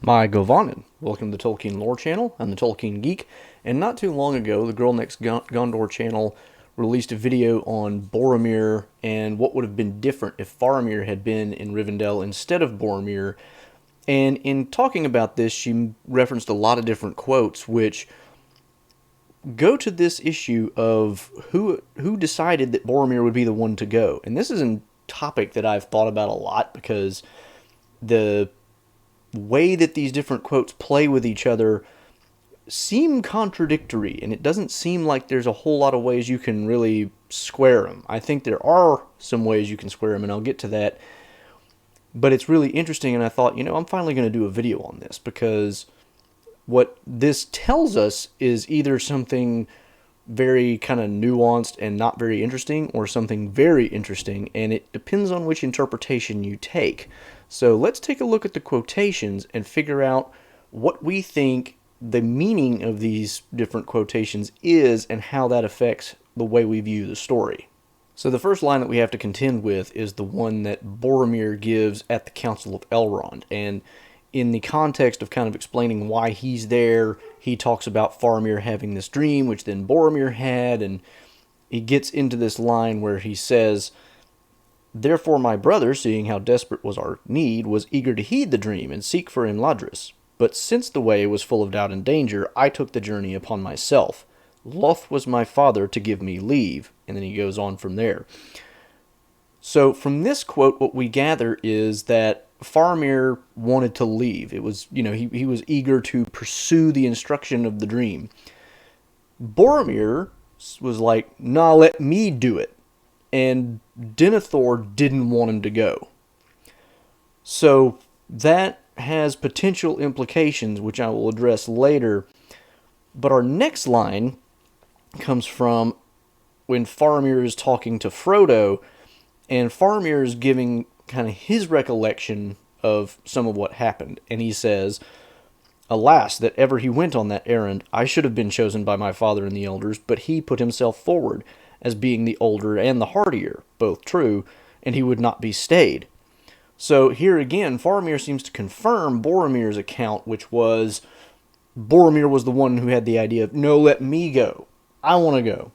My Govanen. Welcome to the Tolkien Lore Channel. I'm the Tolkien Geek, and not too long ago, the Girl Next Gondor channel released a video on Boromir and what would have been different if Faramir had been in Rivendell instead of Boromir. And in talking about this, she referenced a lot of different quotes, which go to this issue of who decided that Boromir would be the one to go. And this is a topic that I've thought about a lot because the way that these different quotes play with each other seem contradictory, and it doesn't seem like there's a whole lot of ways you can really square them. I think there are some ways you can square them, and I'll get to that. But it's really interesting, and I thought, I'm finally going to do a video on this, because what this tells us is either something very kind of nuanced and not very interesting, or something very interesting, and it depends on which interpretation you take. So let's take a look at the quotations and figure out what we think the meaning of these different quotations is and how that affects the way we view the story. So the first line that we have to contend with is the one that Boromir gives at the Council of Elrond. And in the context of kind of explaining why he's there, he talks about Faramir having this dream, which then Boromir had, and he gets into this line where he says, "Therefore my brother, seeing how desperate was our need, was eager to heed the dream and seek for Imladris. But since the way was full of doubt and danger, I took the journey upon myself. Loth was my father to give me leave." And then he goes on from there. So from this quote, what we gather is that Faramir wanted to leave. It was, he was eager to pursue the instruction of the dream. Boromir was like, "Nah, let me do it." And Denethor didn't want him to go. So that has potential implications, which I will address later. But our next line comes from when Faramir is talking to Frodo, and Faramir is giving kind of his recollection of some of what happened. And he says, "Alas, that ever he went on that errand. I should have been chosen by my father and the elders, but he put himself forward as being the older and the hardier, both true, and he would not be stayed." So here again, Faramir seems to confirm Boromir's account, which was Boromir was the one who had the idea of, "No, let me go. I want to go."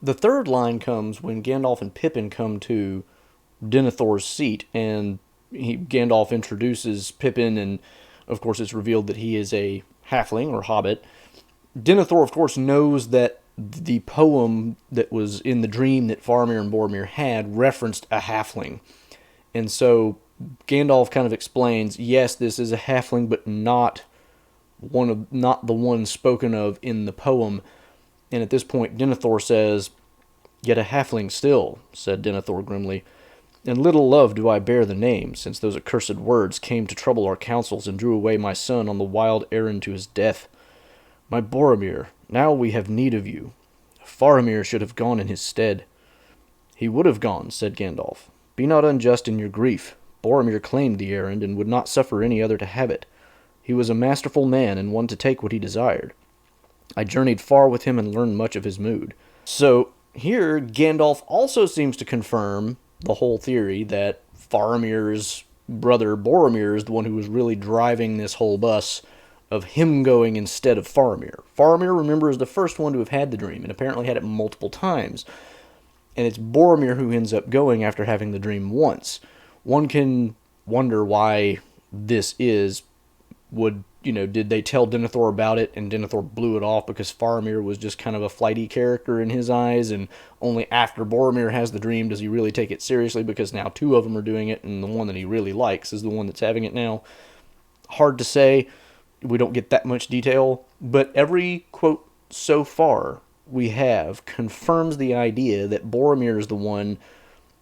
The third line comes when Gandalf and Pippin come to Denethor's seat, and Gandalf introduces Pippin, and of course it's revealed that he is a halfling or hobbit. Denethor, of course, knows that the poem that was in the dream that Faramir and Boromir had referenced a halfling. And so Gandalf kind of explains, yes, this is a halfling, but not the one spoken of in the poem. And at this point, Denethor says, "Yet a halfling still," said Denethor grimly, "and little love do I bear the name, since those accursed words came to trouble our counsels and drew away my son on the wild errand to his death. My Boromir, now we have need of you. Faramir should have gone in his stead." "He would have gone," said Gandalf. "Be not unjust in your grief. Boromir claimed the errand and would not suffer any other to have it. He was a masterful man and one to take what he desired. I journeyed far with him and learned much of his mood." So here, Gandalf also seems to confirm the whole theory that Faramir's brother Boromir is the one who was really driving this whole bus of him going instead of Faramir. Faramir, remember, is the first one to have had the dream, and apparently had it multiple times. And it's Boromir who ends up going after having the dream once. One can wonder why this is. Did they tell Denethor about it and Denethor blew it off because Faramir was just kind of a flighty character in his eyes, and only after Boromir has the dream does he really take it seriously, because now two of them are doing it and the one that he really likes is the one that's having it now? Hard to say. We don't get that much detail, but every quote so far we have confirms the idea that Boromir is the one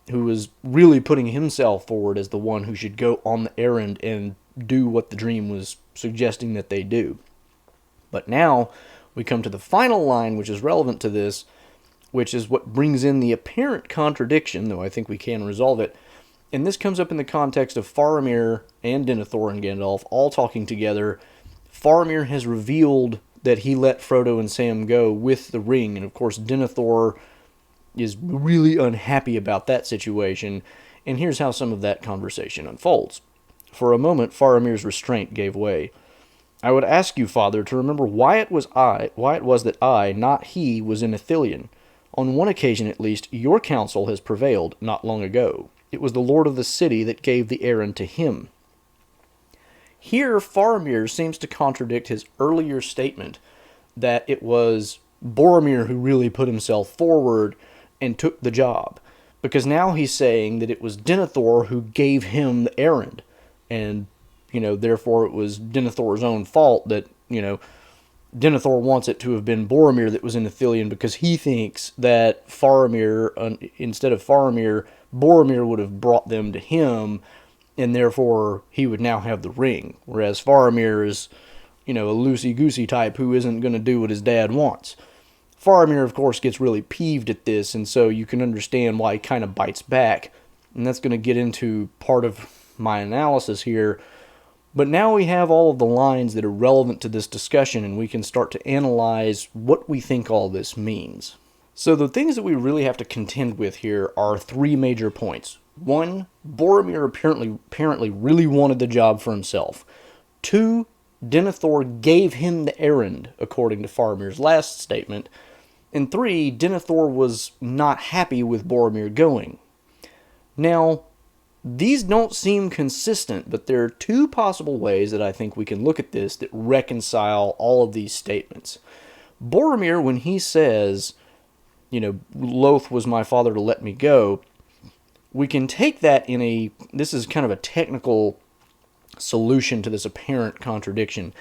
who is really putting himself forward as the one who should go on the errand and do what the dream was suggesting that they do. But now we come to the final line, which is relevant to this, which is what brings in the apparent contradiction, though I think we can resolve it. And this comes up in the context of Faramir and Denethor and Gandalf all talking together. Faramir has revealed that he let Frodo and Sam go with the ring, and of course Denethor is really unhappy about that situation, and here's how some of that conversation unfolds. For a moment, Faramir's restraint gave way. I would ask you, Father, to remember why it was that I, not he, was in Ithilien. On one occasion at least, your counsel has prevailed, not long ago. It was the lord of the city that gave the errand to him. Here, Faramir seems to contradict his earlier statement that it was Boromir who really put himself forward and took the job. Because now he's saying that it was Denethor who gave him the errand. And, therefore it was Denethor's own fault that, Denethor wants it to have been Boromir that was in Ithilien because he thinks that Faramir, instead of Faramir, Boromir would have brought them to him, and therefore he would now have the ring. Whereas Faramir is, a loosey-goosey type who isn't going to do what his dad wants. Faramir, of course, gets really peeved at this, and so you can understand why he kind of bites back. And that's going to get into part of my analysis here. But now we have all of the lines that are relevant to this discussion, and we can start to analyze what we think all this means. So the things that we really have to contend with here are three major points. One, Boromir apparently really wanted the job for himself. Two, Denethor gave him the errand, according to Faramir's last statement. And three, Denethor was not happy with Boromir going. Now, these don't seem consistent, but there are two possible ways that I think we can look at this that reconcile all of these statements. Boromir, when he says, loath was my father to let me go, we can take that this is kind of a technical solution to this apparent contradiction.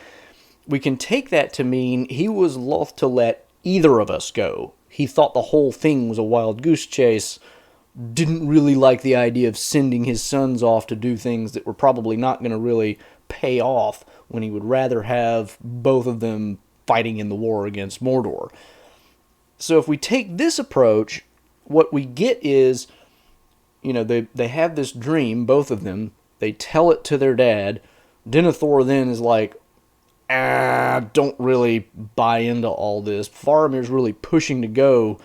We can take that to mean he was loath to let either of us go. He thought the whole thing was a wild goose chase, didn't really like the idea of sending his sons off to do things that were probably not going to really pay off, when he would rather have both of them fighting in the war against Mordor. So if we take this approach, what we get is, they have this dream, both of them. They tell it to their dad. Denethor then is like, don't really buy into all this. Faramir's really pushing to go.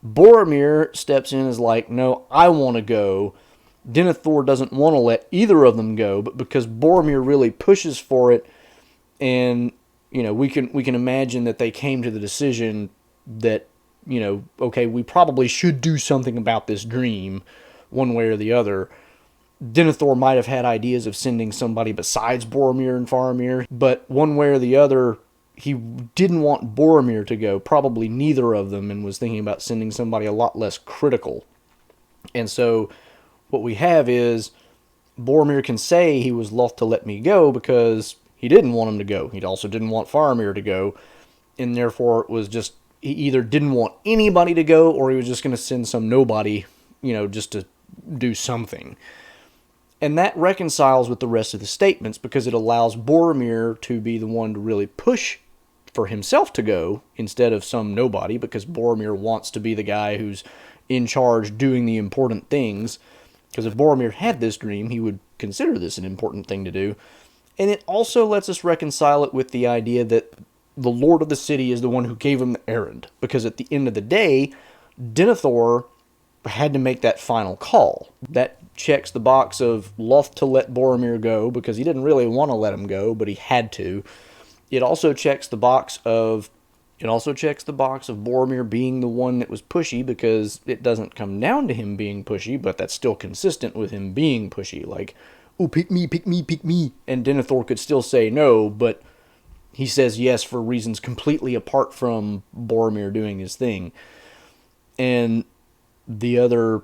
Boromir steps in and is like, no, I want to go. Denethor doesn't want to let either of them go, but because Boromir really pushes for it, and, we can imagine that they came to the decision that, okay, we probably should do something about this dream, one way or the other. Denethor might have had ideas of sending somebody besides Boromir and Faramir, but one way or the other, he didn't want Boromir to go, probably neither of them, and was thinking about sending somebody a lot less critical. And so what we have is Boromir can say he was loth to let me go because he didn't want him to go. He also didn't want Faramir to go, and therefore it was just, he either didn't want anybody to go, or he was just going to send some nobody, just to do something. And that reconciles with the rest of the statements because it allows Boromir to be the one to really push for himself to go instead of some nobody, because Boromir wants to be the guy who's in charge doing the important things. Because if Boromir had this dream, he would consider this an important thing to do. And it also lets us reconcile it with the idea that the Lord of the City is the one who gave him the errand. Because at the end of the day, Denethor had to make that final call. That checks the box of loth to let Boromir go because he didn't really want to let him go, but he had to. It also checks the box of Boromir being the one that was pushy, because it doesn't come down to him being pushy, but that's still consistent with him being pushy. Like, oh, pick me, pick me, pick me. And Denethor could still say no, but he says yes for reasons completely apart from Boromir doing his thing. And the other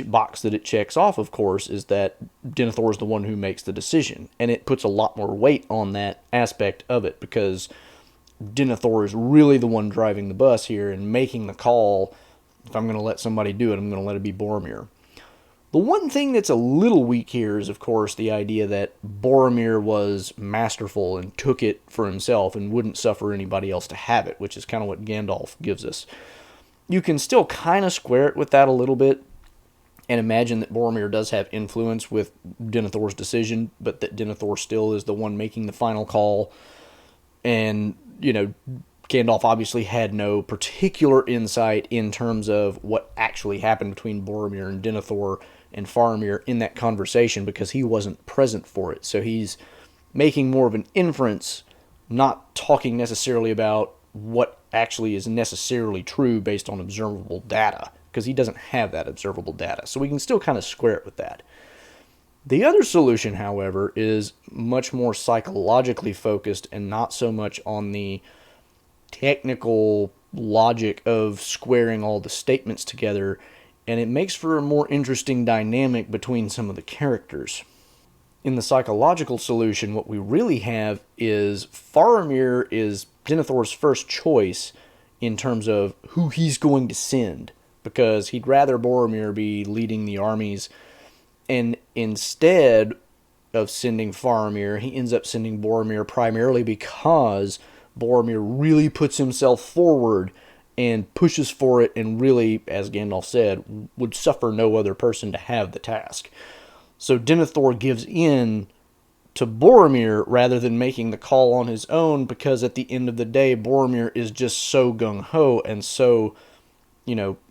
box that it checks off, of course, is that Denethor is the one who makes the decision. And it puts a lot more weight on that aspect of it, because Denethor is really the one driving the bus here and making the call. If I'm going to let somebody do it, I'm going to let it be Boromir. The one thing that's a little weak here is, of course, the idea that Boromir was masterful and took it for himself and wouldn't suffer anybody else to have it, which is kind of what Gandalf gives us. You can still kind of square it with that a little bit and imagine that Boromir does have influence with Denethor's decision, but that Denethor still is the one making the final call. And, Gandalf obviously had no particular insight in terms of what actually happened between Boromir and Denethor and Faramir in that conversation, because he wasn't present for it. So he's making more of an inference not talking necessarily about what actually is necessarily true based on observable data, because he doesn't have that observable data. So we can still kind of square it with that. The other solution, however, is much more psychologically focused and not so much on the technical logic of squaring all the statements together, and it makes for a more interesting dynamic between some of the characters. In the psychological solution, what we really have is Faramir is Denethor's first choice in terms of who he's going to send, because he'd rather Boromir be leading the armies, and instead of sending Faramir, he ends up sending Boromir primarily because Boromir really puts himself forward and pushes for it, and really, as Gandalf said, would suffer no other person to have the task. So Denethor gives in to Boromir rather than making the call on his own, because at the end of the day, Boromir is just so gung-ho and so,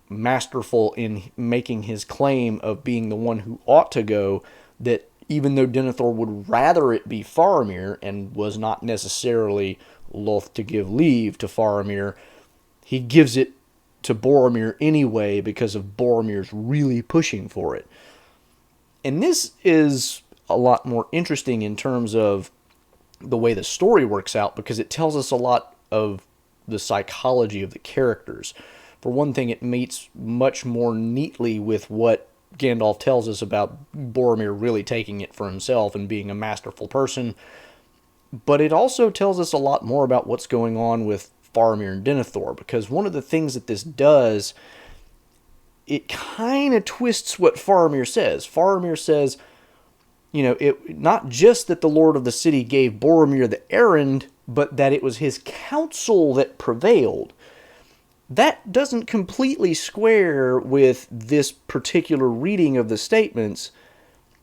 masterful in making his claim of being the one who ought to go, that even though Denethor would rather it be Faramir and was not necessarily loath to give leave to Faramir, he gives it to Boromir anyway because of Boromir's really pushing for it. And this is a lot more interesting in terms of the way the story works out, because it tells us a lot of the psychology of the characters. For one thing, it meets much more neatly with what Gandalf tells us about Boromir really taking it for himself and being a masterful person. But it also tells us a lot more about what's going on with Faramir and Denethor, because one of the things that this does, it kind of twists what Faramir says. Faramir says, it not just that the Lord of the City gave Boromir the errand, but that it was his counsel that prevailed. That doesn't completely square with this particular reading of the statements,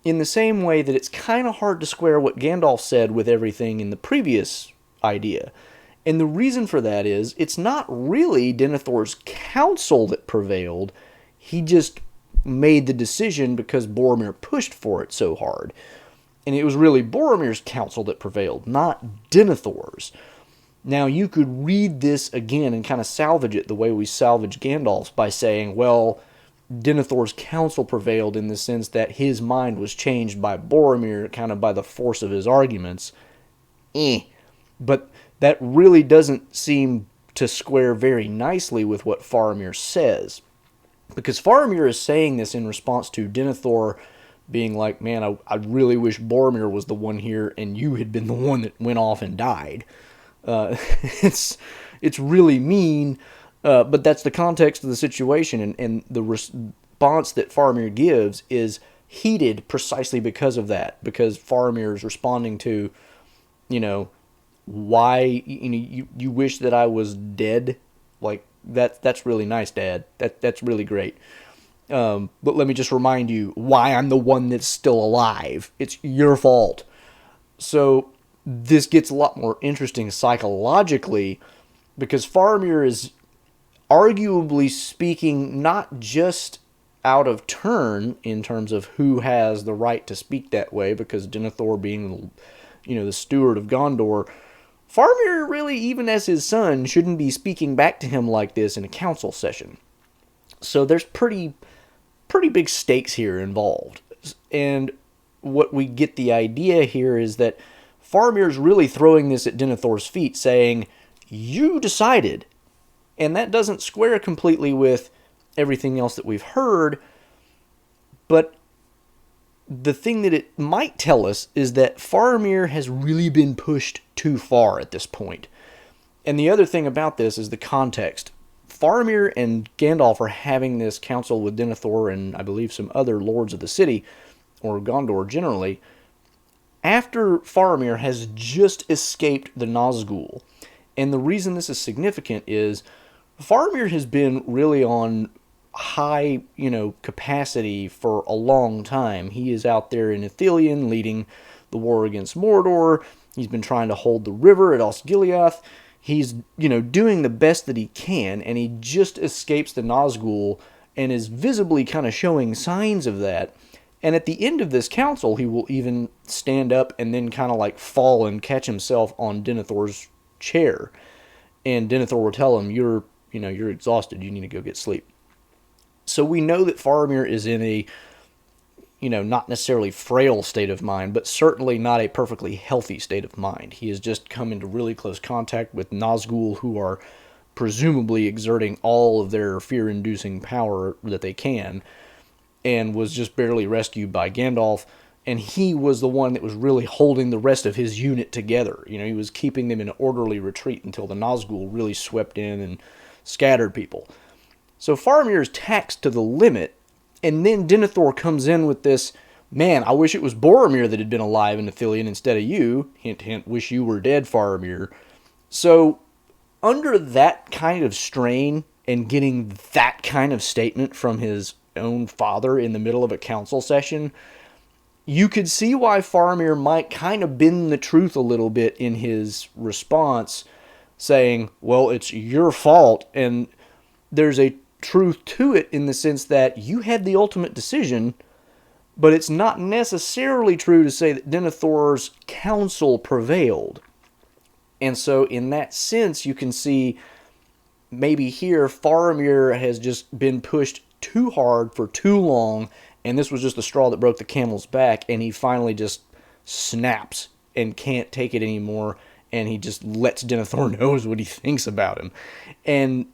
in the same way that it's kind of hard to square what Gandalf said with everything in the previous idea. And the reason for that is, it's not really Denethor's counsel that prevailed. He just made the decision because Boromir pushed for it so hard. And it was really Boromir's counsel that prevailed, not Denethor's. Now, you could read this again and kind of salvage it the way we salvage Gandalf's by saying, well, Denethor's counsel prevailed in the sense that his mind was changed by Boromir, kind of by the force of his arguments. But that really doesn't seem to square very nicely with what Faramir says. Because Faramir is saying this in response to Denethor being like, man, I really wish Boromir was the one here and you had been the one that went off and died. It's really mean, but that's the context of the situation, and the response that Faramir gives is heated precisely because of that, because Faramir is responding to, why, you wish that I was dead, like, that's really nice, Dad, that's really great, but let me just remind you why I'm the one that's still alive. It's your fault. So this gets a lot more interesting psychologically, because Faramir is arguably speaking not just out of turn in terms of who has the right to speak that way, because Denethor being, the steward of Gondor, Faramir really, even as his son, shouldn't be speaking back to him like this in a council session. So there's pretty big stakes here involved. And what we get the idea here is that Faramir's really throwing this at Denethor's feet, saying, you decided. And that doesn't square completely with everything else that we've heard, but the thing that it might tell us is that Faramir has really been pushed too far at this point. And the other thing about this is the context. Faramir and Gandalf are having this council with Denethor and I believe some other lords of the city, or Gondor generally, after Faramir has just escaped the Nazgul. And the reason this is significant is Faramir has been really on high, capacity for a long time. He is out there in Ithilien leading the war against Mordor. He's been trying to hold the river at Osgiliath. He's, doing the best that he can, and he just escapes the Nazgul and is visibly kind of showing signs of that. And at the end of this council, he will even stand up and then kind of like fall and catch himself on Denethor's chair. And Denethor will tell him, you're exhausted. You need to go get sleep. So we know that Faramir is in a, not necessarily frail state of mind, but certainly not a perfectly healthy state of mind. He has just come into really close contact with Nazgul, who are presumably exerting all of their fear-inducing power that they can, and was just barely rescued by Gandalf. And he was the one that was really holding the rest of his unit together. He was keeping them in an orderly retreat until the Nazgul really swept in and scattered people. So Faramir is taxed to the limit, and then Denethor comes in with this, man, I wish it was Boromir that had been alive in Ithilien instead of you. Hint, hint, wish you were dead, Faramir. So, under that kind of strain, and getting that kind of statement from his own father in the middle of a council session, you could see why Faramir might kind of bend the truth a little bit in his response, saying, well, it's your fault, and there's a truth to it in the sense that you had the ultimate decision, but it's not necessarily true to say that Denethor's counsel prevailed. And so in that sense, you can see maybe here Faramir has just been pushed too hard for too long, and this was just the straw that broke the camel's back, and he finally just snaps and can't take it anymore, and he just lets Denethor know what he thinks about him. And,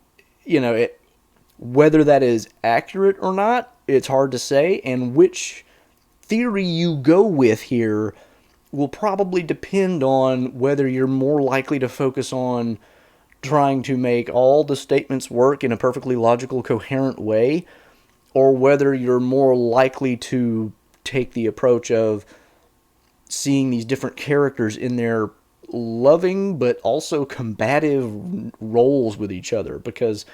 whether that is accurate or not, it's hard to say, and which theory you go with here will probably depend on whether you're more likely to focus on trying to make all the statements work in a perfectly logical, coherent way, or whether you're more likely to take the approach of seeing these different characters in their loving but also combative roles with each other. Because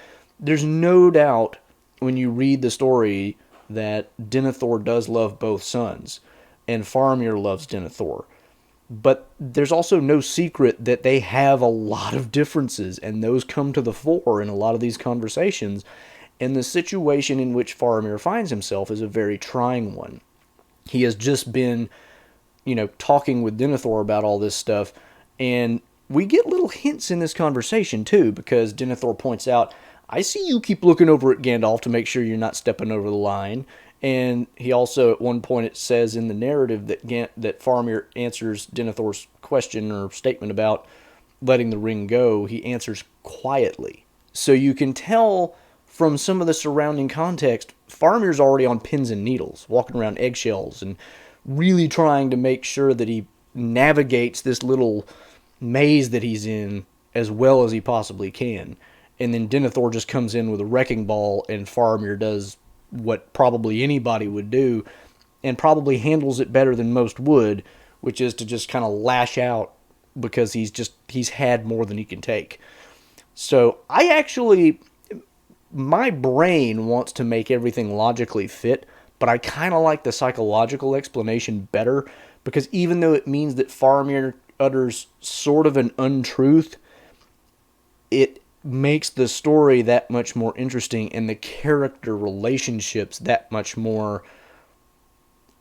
there's no doubt when you read the story that Denethor does love both sons, and Faramir loves Denethor. But there's also no secret that they have a lot of differences, and those come to the fore in a lot of these conversations. And the situation in which Faramir finds himself is a very trying one. He has just been, talking with Denethor about all this stuff, and we get little hints in this conversation too, because Denethor points out, I see you keep looking over at Gandalf to make sure you're not stepping over the line. And he also, at one point, it says in the narrative that Faramir answers Denethor's question or statement about letting the ring go. He answers quietly. So you can tell from some of the surrounding context, Faramir's already on pins and needles, walking around eggshells and really trying to make sure that he navigates this little maze that he's in as well as he possibly can. And then Denethor just comes in with a wrecking ball, and Faramir does what probably anybody would do, and probably handles it better than most would, which is to just kind of lash out because he's had more than he can take. So my brain wants to make everything logically fit, but I kind of like the psychological explanation better, because even though it means that Faramir utters sort of an untruth, it makes the story that much more interesting and the character relationships that much more,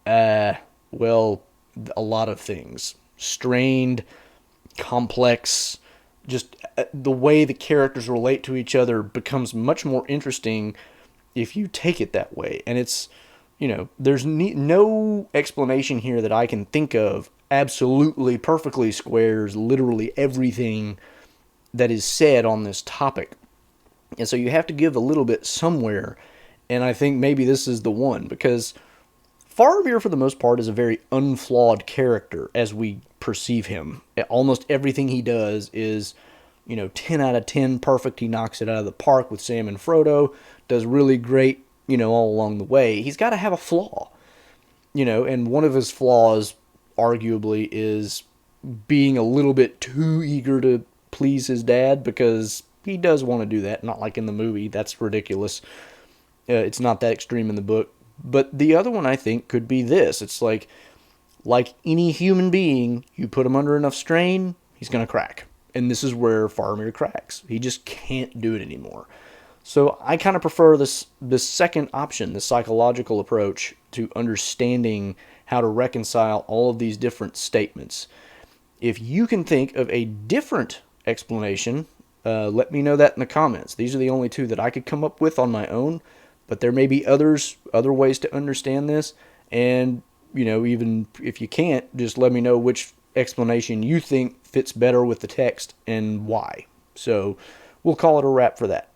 a lot of things. Strained, complex, just the way the characters relate to each other becomes much more interesting if you take it that way. And it's, there's no explanation here that I can think of absolutely perfectly squares literally everything that is said on this topic. And so you have to give a little bit somewhere, and I think maybe this is the one, because Faramir, for the most part, is a very unflawed character as we perceive him. Almost everything he does is, 10 out of 10 perfect. He knocks it out of the park with Sam and Frodo, does really great, all along the way. He's got to have a flaw, and one of his flaws, arguably, is being a little bit too eager to please his dad, because he does want to do that. Not like in the movie. That's ridiculous. It's not that extreme in the book. But the other one, I think, could be this. It's like any human being, you put him under enough strain, he's going to crack. And this is where Faramir cracks. He just can't do it anymore. So I kind of prefer this second option, the psychological approach, to understanding how to reconcile all of these different statements. If you can think of a different explanation, let me know that in the comments. These are the only two that I could come up with on my own, but there may be other ways to understand this. And, even if you can't, just let me know which explanation you think fits better with the text and why. So we'll call it a wrap for that.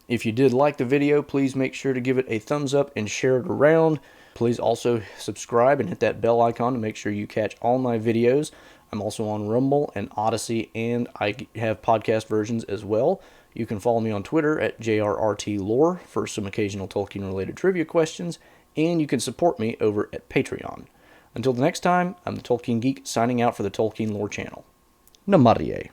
If you did like the video, please make sure to give it a thumbs up and share it around. Please also subscribe and hit that bell icon to make sure you catch all my videos. I'm also on Rumble and Odyssey, and I have podcast versions as well. You can follow me on Twitter at JRRTLore for some occasional Tolkien-related trivia questions, and you can support me over at Patreon. Until the next time, I'm the Tolkien Geek signing out for the Tolkien Lore channel. Namarie.